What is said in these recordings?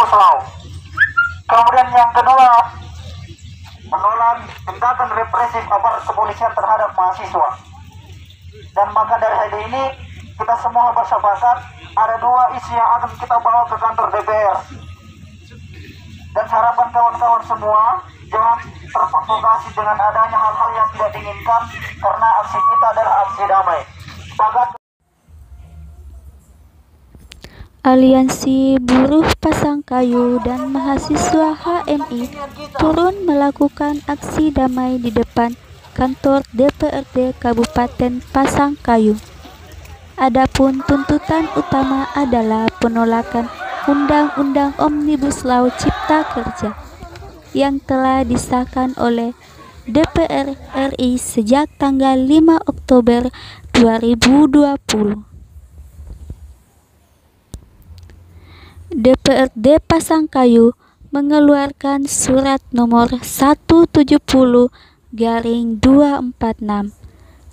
Omnibus Law. Kemudian yang kedua, menolak tindakan represif aparat kepolisian terhadap mahasiswa. Dan maka dari hal ini kita semua bersepakat ada dua isu yang akan kita bawa ke kantor DPR. Dan harapan kawan-kawan semua jangan terprovokasi dengan adanya hal-hal yang tidak diinginkan, karena aksi kita adalah aksi damai. Sepakat. Aliansi Buruh Pasangkayu dan mahasiswa HMI turun melakukan aksi damai di depan kantor DPRD Kabupaten Pasangkayu. Adapun tuntutan utama adalah penolakan Undang-Undang Omnibus Law Cipta Kerja yang telah disahkan oleh DPR RI sejak tanggal 5 Oktober 2020. DPRD Pasangkayu mengeluarkan surat nomor 170/246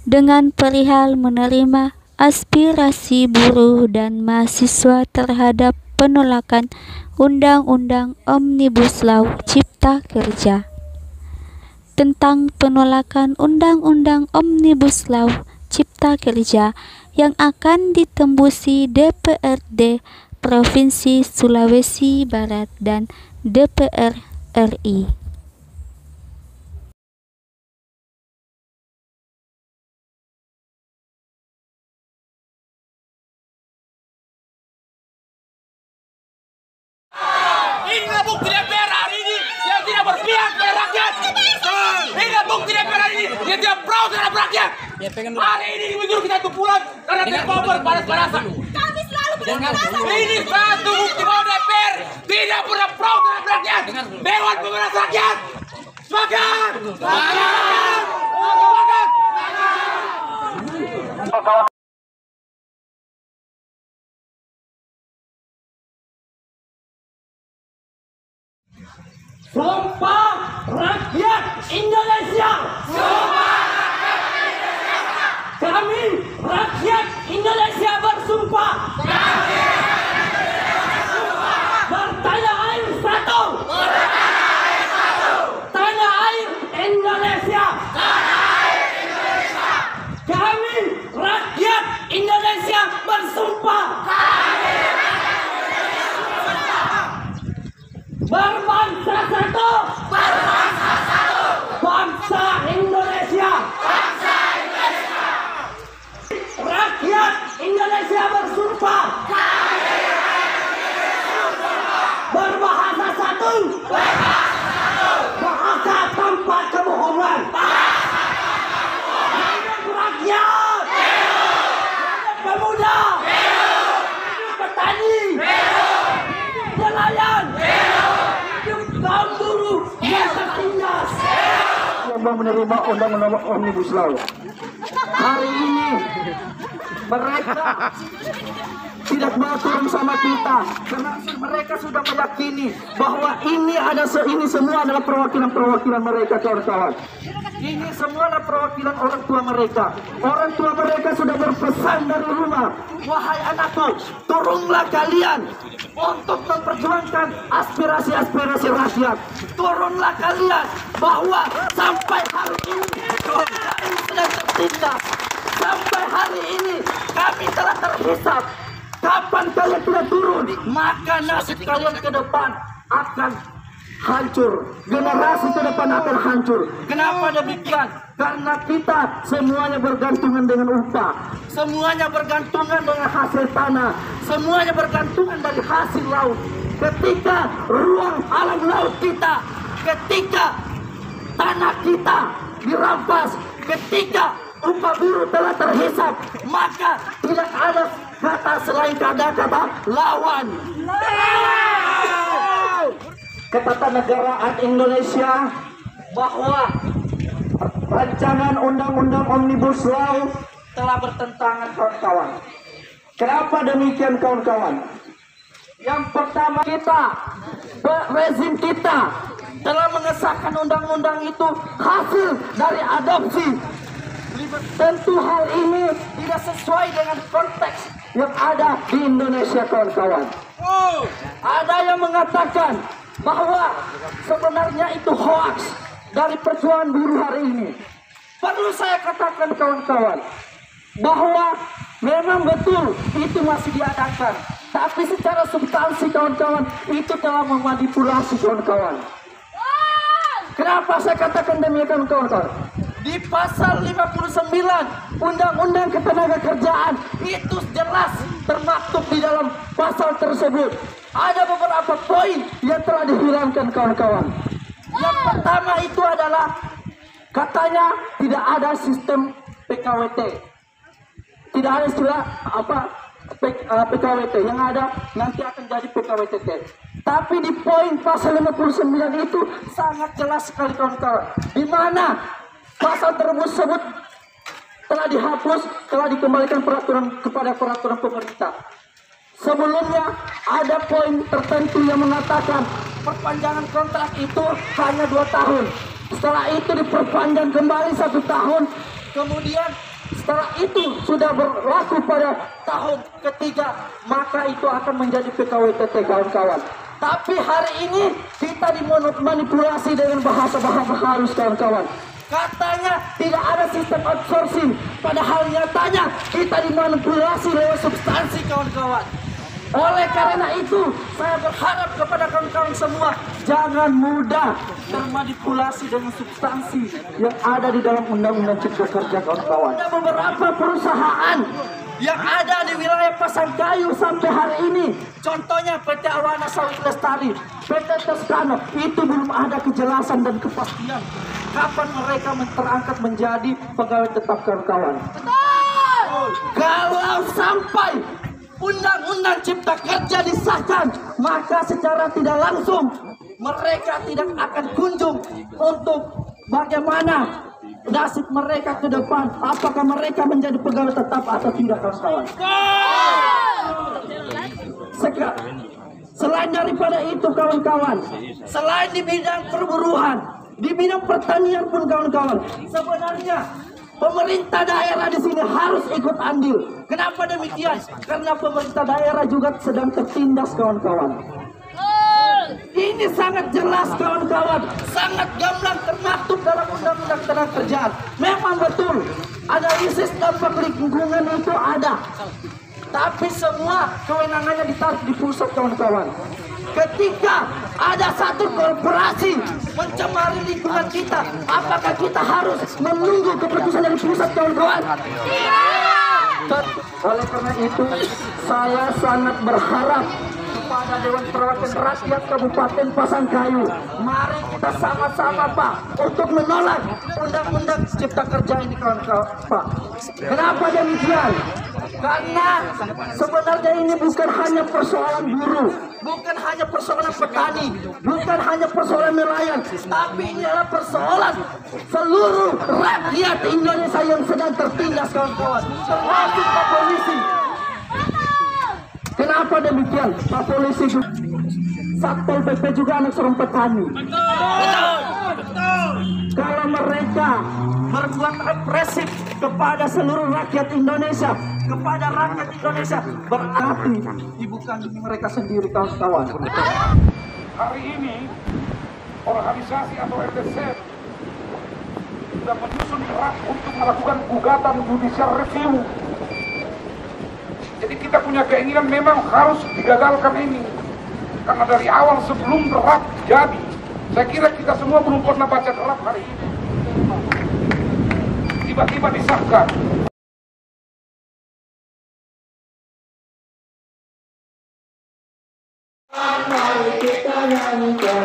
dengan perihal menerima aspirasi buruh dan mahasiswa terhadap penolakan Undang-Undang Omnibus Law Cipta Kerja. Tentang penolakan Undang-Undang Omnibus Law Cipta Kerja yang akan ditembusi DPRD Provinsi Sulawesi Barat dan DPR RI. Inilah bukti DPR hari ini yang tidak berpihak pada rakyat. Inilah bukti DPR hari ini yang tidak pro terhadap rakyat. Hari ini menyuruh kita untuk pulang karena terkobar panas-panasan. Ini satu bukti bahwa DPR tidak pernah pro terhadap rakyat. Dewan Pembina Rakyat. Semangat! Semangat! Semangat! Sumpah rakyat Indonesia. Sumpah rakyat Indonesia. Kami rakyat Indonesia bersumpah. Kami rakyat Indonesia bersumpah. Bertanah air satu. Bertanah air satu. Tanah air Indonesia. Tanah air Indonesia. Kami rakyat Indonesia bersumpah. Kami rakyat Indonesia bersumpah. Berbangsa satu. Berbangsa satu. Bangsa Indonesia. Bangsa Indonesia. Rakyat Indonesia bersumpah. Kami rakyat Indonesia bersumpah. Berbahasa satu. Berbahasa satu. Bahasa tanpa kebohongan. Bahasa tanpa kebohongan. Hidup rakyat. Hidup. Hidup pemuda. Hidup. Hidup petani. Hidup. Hidup nelayan. Hidup kaum buruh yang tertindas. Yang mau menerima Undang-Undang Omnibus Law. Hari ini mereka tidak mau turun sama kita karena mereka sudah meyakini bahwa ini semua adalah perwakilan mereka, kawan-kawan. Ini semua adalah perwakilan orang tua mereka. Orang tua mereka sudah berpesan dari rumah, wahai anakku, turunlah kalian untuk memperjuangkan aspirasi rakyat. Turunlah kalian bahwa sampai hari ini kami sedang tertindas. Sampai hari ini kami telah terhisap. Kapan kalian tidak turun, maka nasib kalian ke depan akan hancur. Generasi ke depan akan hancur. Kenapa demikian? Karena kita semuanya bergantungan dengan upah. Semuanya bergantungan dengan hasil tanah. Semuanya bergantungan dari hasil laut. Ketika ruang alam laut kita, ketika tanah kita dirampas, ketika upah buruh telah terhisap, maka tidak ada kata selain kata lawan. Ketatanegaraan Indonesia bahwa rancangan Undang-Undang Omnibus Law telah bertentangan, kawan-kawan. Kenapa demikian, kawan-kawan? Yang pertama, rezim kita telah mengesahkan undang-undang itu hasil dari adopsi. Tentu hal ini tidak sesuai dengan konteks yang ada di Indonesia, kawan-kawan. Ada yang mengatakan bahwa sebenarnya itu hoax dari perjuangan buruh hari ini. Perlu saya katakan kawan-kawan, bahwa memang betul itu masih diadakan, tapi secara substansi kawan-kawan itu telah memanipulasi kawan-kawan. Kenapa saya katakan demikian kawan-kawan? Di pasal 59 Undang-Undang Ketenagakerjaan itu jelas termaktub di dalam pasal tersebut. Ada beberapa poin yang telah dihilangkan kawan-kawan. Yang pertama itu adalah katanya tidak ada sistem PKWT. Tidak ada istilah PKWT, yang ada nanti akan jadi PKWTT. Tapi di poin pasal 59 itu sangat jelas sekali kawan-kawan, di mana pasal tersebut telah dihapus, telah dikembalikan kepada peraturan pemerintah. Sebelumnya ada poin tertentu yang mengatakan perpanjangan kontrak itu hanya 2 tahun. Setelah itu diperpanjang kembali 1 tahun. Kemudian setelah itu sudah berlaku pada tahun ketiga, maka itu akan menjadi PKWTT kawan-kawan. Tapi hari ini kita dimanipulasi dengan bahasa-bahasa halus kawan-kawan. Katanya tidak ada sistem outsourcing, padahal nyatanya kita dimanipulasi lewat substansi kawan-kawan. Oleh karena itu, saya berharap kepada kawan-kawan semua, jangan mudah termanipulasi dengan substansi yang ada di dalam Undang-Undang Cipta Kerja kawan-kawan. Ada beberapa perusahaan yang ada di wilayah Pasangkayu sampai hari ini, contohnya PT Awana Sawit Lestari, PT Toscano, itu belum ada kejelasan dan kepastian kapan mereka terangkat menjadi pegawai tetap kawan-kawan. Kalau sampai Undang-Undang Cipta Kerja disahkan, maka secara tidak langsung mereka tidak akan kunjung untuk bagaimana nasib mereka ke depan, apakah mereka menjadi pegawai tetap atau tidak kawan-kawan. Selain daripada itu kawan-kawan, selain di bidang perburuhan, di bidang pertanian pun kawan-kawan, sebenarnya pemerintah daerah di sini harus ikut andil. Kenapa demikian? Karena pemerintah daerah juga sedang tertindas kawan-kawan. Ini sangat jelas kawan-kawan, sangat gamblang termaktub dalam Undang-Undang Ketenagakerjaan. Memang betul analisis dampak lingkungan itu ada, tapi semua kewenangannya ditaruh di pusat kawan-kawan. Ketika ada satu korporasi mencemari lingkungan kita, apakah kita harus menunggu keputusan dari pusat kawan-kawan? Oleh karena itu, saya sangat berharap kepada Dewan Perwakilan Rakyat Kabupaten Pasangkayu, mari kita sama-sama Pak untuk menolak Undang-Undang Cipta Kerja ini kawan-kawan Pak. Kenapa demikian? Karena sebenarnya ini bukan hanya persoalan buruh, bukan hanya persoalan petani, bukan hanya persoalan nelayan, tapi ini adalah persoalan seluruh rakyat Indonesia yang sedang tertindas kawan-kawan, termasuk Pak Polisi. Kenapa demikian? Pak Polisi Satpol PP juga anak seorang petani. Kalau mereka berbuat represif kepada seluruh rakyat Indonesia, kepada rakyat Indonesia, berarti ibu kandung mereka sendiri kawan-kawan. Hari ini organisasi atau RTC sudah menyusun draft untuk melakukan gugatan judicial review. Jadi kita punya keinginan memang harus digagalkan ini, karena dari awal sebelum draft jadi, saya kira kita semua belum pernah baca draft hari ini, tiba-tiba disahkan. Kita